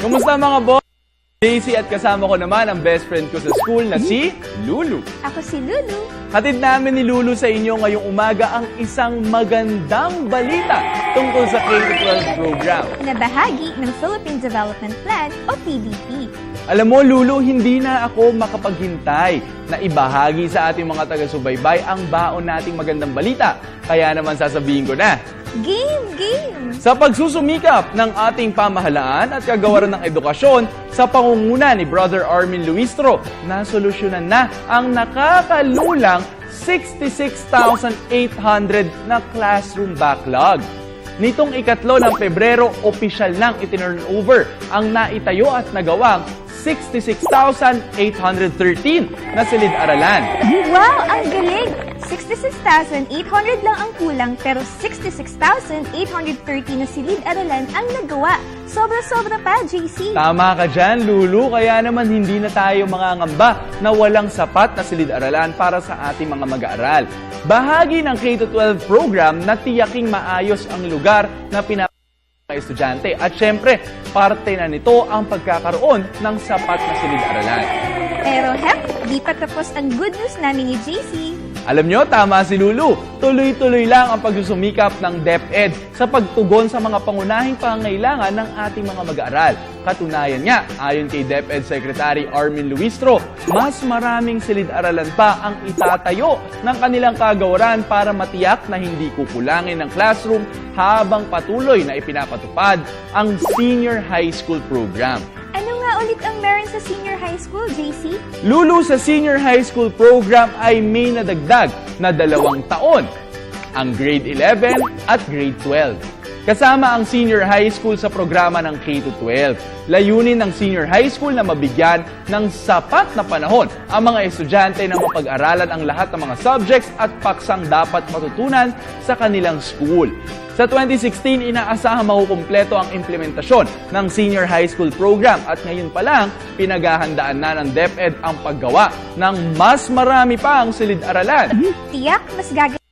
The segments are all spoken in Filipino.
Kumusta mga boss? JC at kasama ko naman ang best friend ko sa school na si Lulu. Ako si Lulu. Hatid namin ni Lulu sa inyo ngayong umaga ang isang magandang balita tungkol sa K-12 program. Na bahagi ng Philippine Development Plan o PDP. Alam mo, Lulu, hindi na ako makapaghintay na ibahagi sa ating mga taga-subaybay ang baon nating magandang balita. Kaya naman sasabihin ko na, Game! sa pagsusumikap ng ating pamahalaan at kagawaran ng edukasyon sa pangunguna ni Brother Armin Luistro, nasolusyonan na ang nakakalulang 66,800 na classroom backlog. Nitong ikatlo ng Pebrero, opisyal nang itinurn over ang naitayo at nagawang 66,813 na silid-aralan. Wow! Ang galing! 66,800 lang ang kulang pero 66,830 na silid-aralan ang nagawa. Sobra-sobra pa, JC. Tama ka dyan, Lulu. Kaya naman hindi na tayo mangangamba na walang sapat na silid-aralan para sa ating mga mag-aaral. Bahagi ng K-12 program na tiyaking maayos ang lugar na mga estudyante. At syempre, parte na nito ang pagkakaroon ng sapat na silid-aralan. Pero di pa tapos ang good news namin ni JC. Alam nyo, tama si Lulu. Tuloy-tuloy lang ang pagsusumikap ng DepEd sa pagtugon sa mga pangunahing pangangailangan ng ating mga mag-aaral. Katunayan nga, ayon kay DepEd Secretary Armin Luistro, mas maraming silid-aralan pa ang itatayo ng kanilang kagawaran para matiyak na hindi kukulangin ng classroom habang patuloy na ipinapatupad ang Senior High School Program. Ano nga ulit ang meron sa senior high school, JC? Lulu, sa Senior High School Program ay may nadagdag na 2 taon, ang Grade 11 at Grade 12. Kasama ang Senior High School sa programa ng K-12. Layunin ng Senior High School na mabigyan ng sapat na panahon ang mga estudyante na mapag-aralan ang lahat ng mga subjects at paksang dapat matutunan sa kanilang school. Sa 2016, inaasahang makukumpleto ang implementasyon ng Senior High School Program at ngayon pa lang, pinaghahandaan na ng DepEd ang paggawa ng mas marami pang silid-aralan. Tiyak, mas gagawin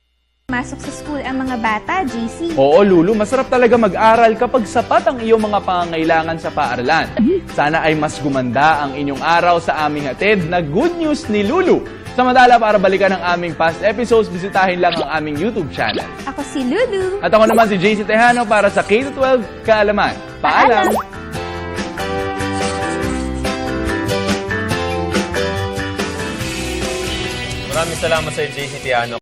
masok sa school ang mga bata, JC. Oo, Lulu, masarap talaga mag-aral kapag sapat ang iyong mga pangangailangan sa paaralan. Sana ay mas gumanda ang inyong araw sa aming hatid na good news ni Lulu. Samantala, para balikan ang aming past episodes, bisitahin lang ang aming YouTube channel. Ako si Lulu. At ako naman si JC Tejano para sa K-12 Kaalaman. Paalam! Maraming salamat sa JC Tejano.